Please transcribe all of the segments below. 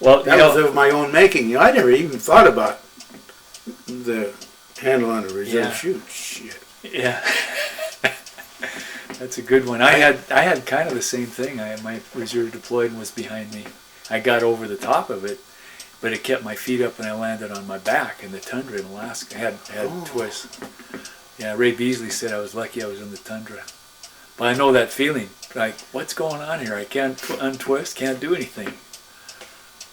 Well, that was of my own making. You know, I never even thought about the handle on a reserve chute. Shit. Yeah. That's a good one. I had kind of the same thing. My reserve deployed and was behind me. I got over the top of it, but it kept my feet up and I landed on my back in the tundra in Alaska. I had twists. Yeah, Ray Beasley said I was lucky I was in the tundra. But I know that feeling, like, what's going on here? I can't untwist, can't do anything.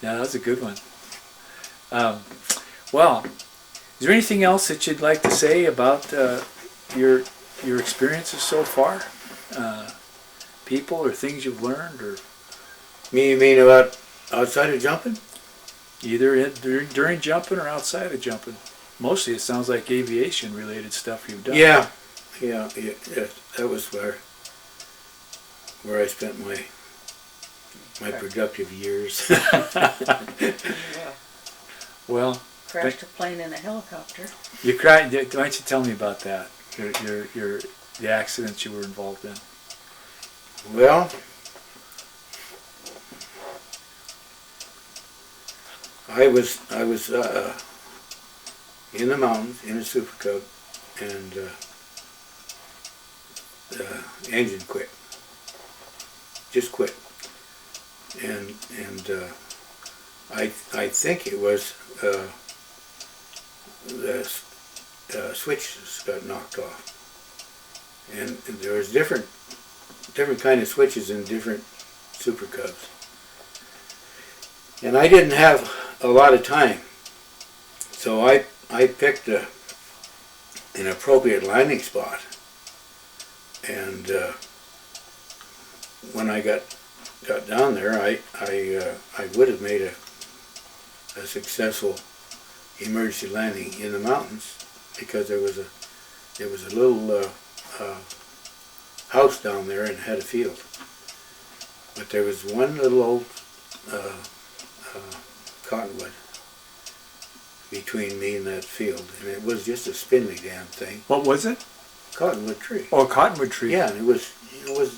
Yeah, that was a good one. Well, is there anything else that you'd like to say about your experiences so far? People or things you've learned? Or You mean about outside of jumping? Either during jumping or outside of jumping. Mostly it sounds like aviation related stuff you've done. Yeah. That was where I spent my productive years. Well, crashed a plane in a helicopter. You cried. Why don't you tell me about that? The accidents you were involved in. Well, I was in the mountains in a Super Cub, and the engine quit. Just quit. And I think it was the switches got knocked off, and there was different kind of switches in different Super Cubs, and I didn't have a lot of time, so I picked an appropriate landing spot, and when I got down there, I would have made a successful emergency landing in the mountains, because there was a little house down there and had a field, but there was one little old cottonwood between me and that field, and it was just a spindly damn thing. What was it? Cottonwood tree. Oh, a cottonwood tree. Yeah, and it was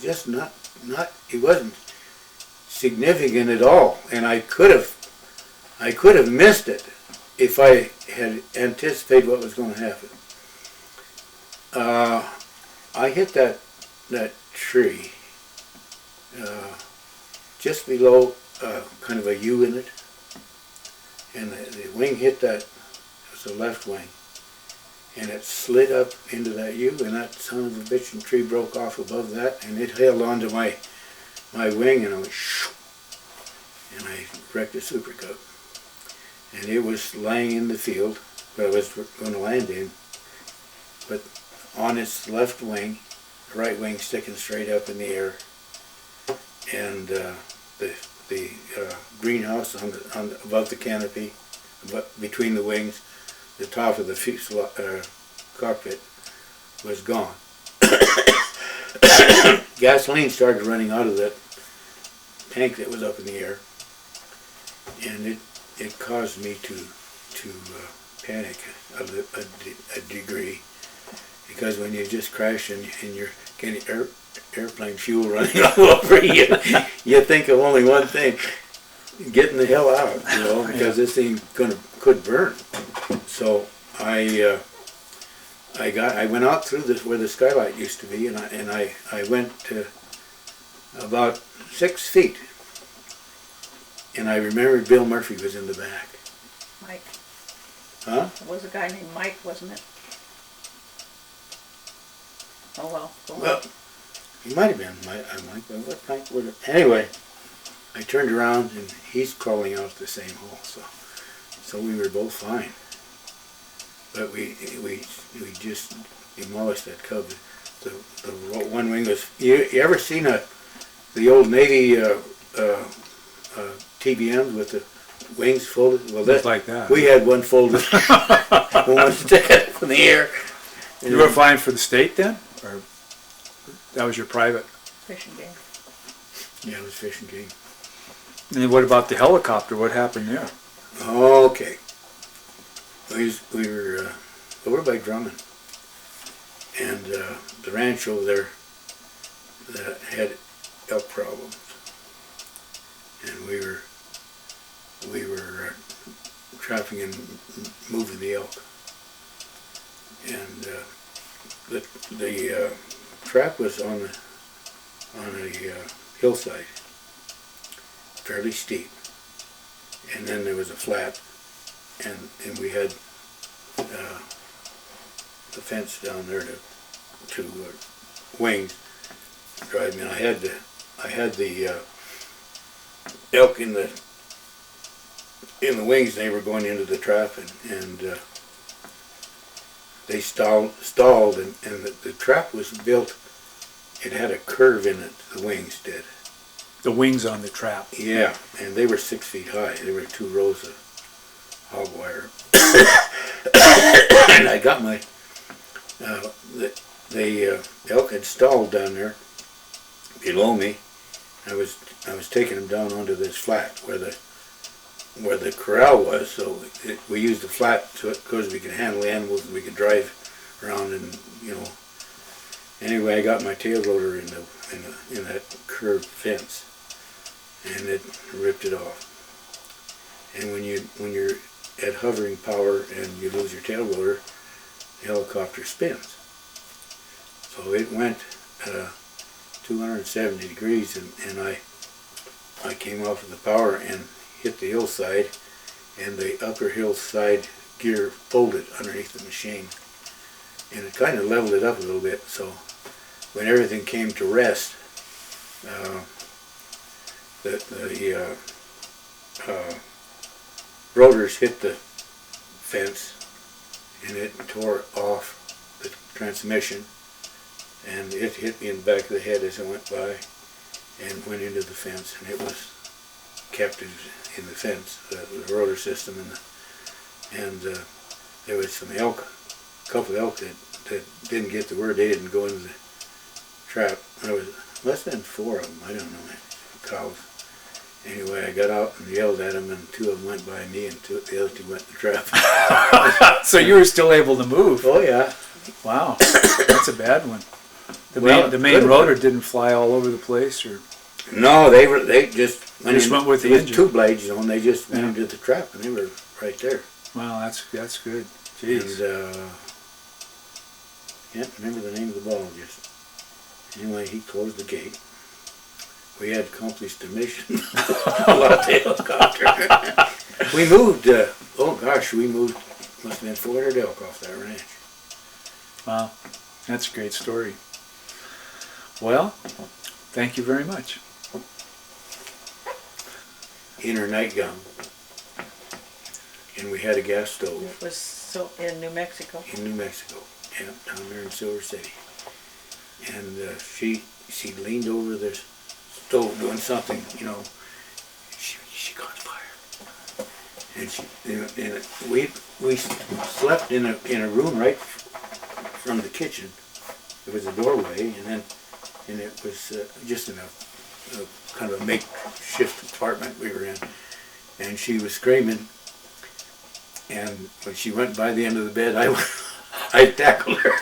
just not it wasn't significant at all, and I could have missed it if I had anticipated what was going to happen. I hit that tree just below kind of a U in it, and the wing hit that. It was the left wing, and it slid up into that U, and that son of a bitchin' tree broke off above that, and it held onto my wing, and I went shoo, and I wrecked a Super Cub. And it was lying in the field where I was going to land in, but on its left wing, the right wing sticking straight up in the air, and the greenhouse above the canopy, between the wings, the top of the cockpit was gone. Gasoline started running out of that tank that was up in the air, and it caused me to panic a degree, because when you just crash and you're getting airplane fuel running all over you, you think of only one thing: getting the hell out, because this thing could burn. So I went out through where the skylight used to be, and I went to about 6 feet, and I remembered Bill Murphy was in the back. Mike. Huh? It was a guy named Mike, wasn't it? Oh well. Well, he might have been Mike. What Mike would have? Anyway, I turned around and he's crawling out the same hole. So we were both fine. But we just demolished that Cub. The one wing was. You ever seen the old Navy TBMs with the wings folded? Well, Just like that. We had one folded, one sticking up in the air. You were flying for the state then, or that was your private? Fishing game. Yeah, it was fishing game. And what about the helicopter? What happened there? Okay. We were over by Drummond, and the ranch over there that had elk problems, and we were we were trapping and moving the elk. And the trap was on a hillside, fairly steep, and then there was a flat, and we had the fence down there to wings drive me. And I had the elk in the wings. They were going into the trap, and they stalled, and the trap was built. It had a curve in it. The wings did. The wings on the trap. Yeah, and they were 6 feet high. There were 2 rows of hog wire, and I got my the elk had stalled down there below me. I was taking them down onto this flat where the corral was. So we used the flat because we could handle animals and we could drive around, and Anyway, I got my tail rotor in that curved fence, and it ripped it off. And when you're at hovering power and you lose your tail rotor, the helicopter spins. So it went 270 degrees, and I came off of the power and hit the hillside, and the upper hillside gear folded underneath the machine, and it kind of leveled it up a little bit. So when everything came to rest, the rotors hit the fence, and it tore off the transmission, and it hit me in the back of the head as I went by and went into the fence, and it was captive in the fence, the rotor system, and there was some elk, a couple of elk that didn't get the word. They didn't go into the trap. There was less than 4 of them, I don't know, cows. Anyway, I got out and yelled at them, and 2 of them went by me, and the other 2 went in the trap. So you were still able to move. Oh yeah. Wow, that's a bad one. The main good. rotor didn't fly all over the place, or No, they just went with the there was engine. 2 blades, and they just went into the trap, and they were right there. wow, that's good. Jeez. And can't remember the name of the biologist. Anyway, he closed the gate. We had accomplished the mission. About the helicopter. We moved. We moved. Must have been 400 elk off that ranch. Wow, that's a great story. Well, thank you very much. In her nightgown, and we had a gas stove. It was so in New Mexico. In New Mexico, yeah, down there in Silver City. And she leaned over the stove doing something, she caught fire. And we slept in a room right from the kitchen. There was a doorway, and it was just in a kind of a makeshift apartment we were in. And she was screaming. And when she went by the end of the bed, I tackled her.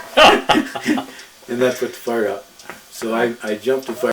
And that put the fire out. So I jumped the fire.